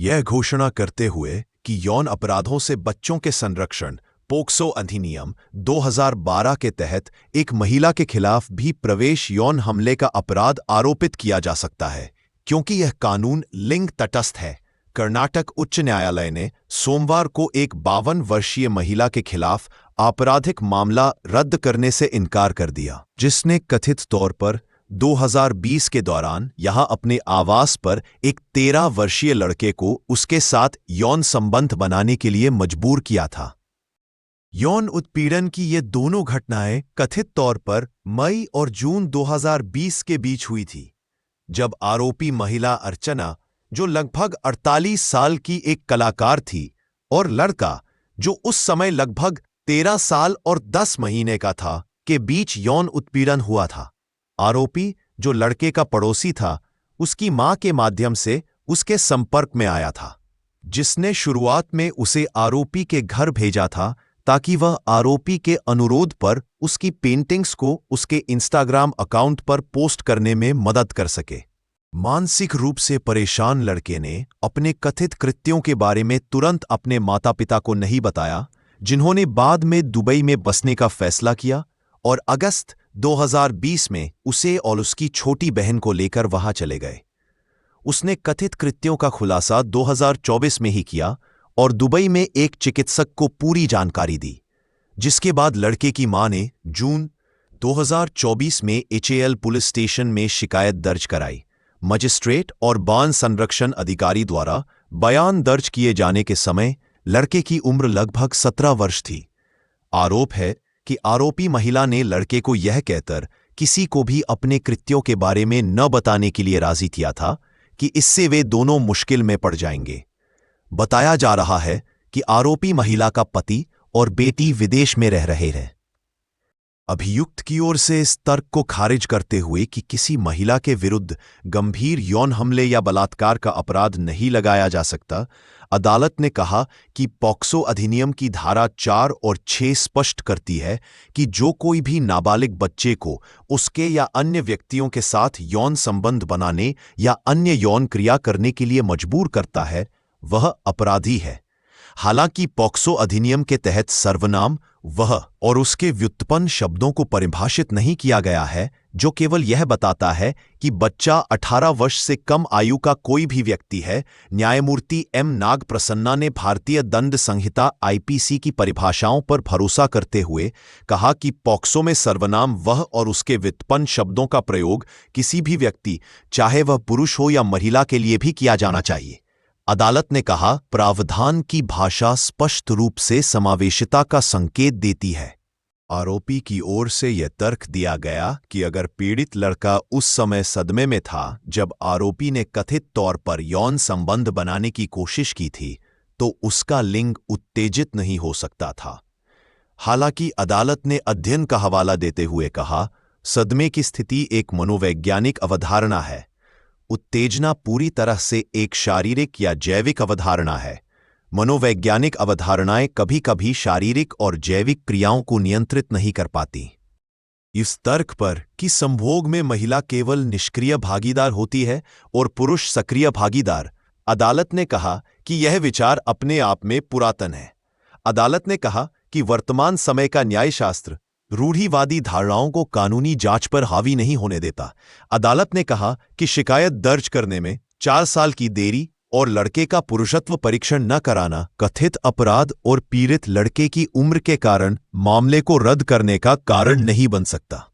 यह घोषणा करते हुए कि यौन अपराधों से बच्चों के संरक्षण पोक्सो अधिनियम 2012 के तहत एक महिला के खिलाफ भी प्रवेश यौन हमले का अपराध आरोपित किया जा सकता है, क्योंकि यह कानून लिंग तटस्थ है। कर्नाटक उच्च न्यायालय ने सोमवार को एक 52 वर्षीय महिला के खिलाफ आपराधिक मामला रद्द करने से इनकार कर दिया, जिसने कथित तौर पर 2020 के दौरान यहां अपने आवास पर एक 13 वर्षीय लड़के को उसके साथ यौन संबंध बनाने के लिए मजबूर किया था। यौन उत्पीड़न की ये दोनों घटनाएं कथित तौर पर मई और जून 2020 के बीच हुई थी, जब आरोपी महिला अर्चना, जो लगभग 48 साल की एक कलाकार थी, और लड़का, जो उस समय लगभग 13 साल और 10 महीने का था, के बीच यौन उत्पीड़न हुआ था। आरोपी, जो लड़के का पड़ोसी था, उसकी मां के माध्यम से उसके संपर्क में आया था, जिसने शुरुआत में उसे आरोपी के घर भेजा था ताकि वह आरोपी के अनुरोध पर उसकी पेंटिंग्स को उसके इंस्टाग्राम अकाउंट पर पोस्ट करने में मदद कर सके। मानसिक रूप से परेशान लड़के ने अपने कथित कृत्यों के बारे में तुरंत अपने माता-पिता को नहीं बताया, जिन्होंने बाद में दुबई में बसने का फैसला किया और अगस्त 2020 में उसे और उसकी छोटी बहन को लेकर वहां चले गए। उसने कथित कृत्यों का खुलासा 2024 में ही किया और दुबई में एक चिकित्सक को पूरी जानकारी दी, जिसके बाद लड़के की मां ने जून 2024 में एचएएल पुलिस स्टेशन में शिकायत दर्ज कराई। मजिस्ट्रेट और बाल संरक्षण अधिकारी द्वारा बयान दर्ज किए जाने के समय लड़के की उम्र लगभग 17 वर्ष थी। आरोप है कि आरोपी महिला ने लड़के को यह कहकर किसी को भी अपने कृत्यों के बारे में न बताने के लिए राजी किया था कि इससे वे दोनों मुश्किल में पड़ जाएंगे। बताया जा रहा है कि आरोपी महिला का पति और बेटी विदेश में रह रहे हैं। अभियुक्त की ओर से इस तर्क को खारिज करते हुए कि किसी महिला के विरुद्ध गंभीर यौन हमले या बलात्कार का अपराध नहीं लगाया जा सकता, अदालत ने कहा कि पॉक्सो अधिनियम की धारा 4 और 6 स्पष्ट करती है कि जो कोई भी नाबालिग बच्चे को उसके या अन्य व्यक्तियों के साथ यौन संबंध बनाने या अन्य यौन क्रिया करने के लिए मजबूर करता है, वह अपराधी है। हालांकि पॉक्सो अधिनियम के तहत सर्वनाम वह और उसके व्युत्पन्न शब्दों को परिभाषित नहीं किया गया है, जो केवल यह बताता है कि बच्चा 18 वर्ष से कम आयु का कोई भी व्यक्ति है। न्यायमूर्ति एम नाग प्रसन्ना ने भारतीय दंड संहिता आईपीसी की परिभाषाओं पर भरोसा करते हुए कहा कि पॉक्सो में सर्वनाम वह और उसके व्युत्पन्न शब्दों का प्रयोग किसी भी व्यक्ति, चाहे वह पुरुष हो या महिला, के लिए भी किया जाना चाहिए। अदालत ने कहा, प्रावधान की भाषा स्पष्ट रूप से समावेशिता का संकेत देती है। आरोपी की ओर से यह तर्क दिया गया कि अगर पीड़ित लड़का उस समय सदमे में था जब आरोपी ने कथित तौर पर यौन संबंध बनाने की कोशिश की थी, तो उसका लिंग उत्तेजित नहीं हो सकता था। हालांकि अदालत ने अध्ययन का हवाला देते हुए कहा, सदमे की स्थिति एक मनोवैज्ञानिक अवधारणा है। उत्तेजना पूरी तरह से एक शारीरिक या जैविक अवधारणा है। मनोवैज्ञानिक अवधारणाएं कभी-कभी शारीरिक और जैविक क्रियाओं को नियंत्रित नहीं कर पाती। इस तर्क पर कि संभोग में महिला केवल निष्क्रिय भागीदार होती है और पुरुष सक्रिय भागीदार, अदालत ने कहा कि यह विचार अपने आप में पुरातन है। अदालत ने कहा कि वर्तमान समय का न्यायशास्त्र रूढ़िवादी धारणाओं को कानूनी जांच पर हावी नहीं होने देता। अदालत ने कहा कि शिकायत दर्ज करने में 4 साल की देरी और लड़के का पुरुषत्व परीक्षण न कराना कथित अपराध और पीड़ित लड़के की उम्र के कारण मामले को रद्द करने का कारण नहीं बन सकता।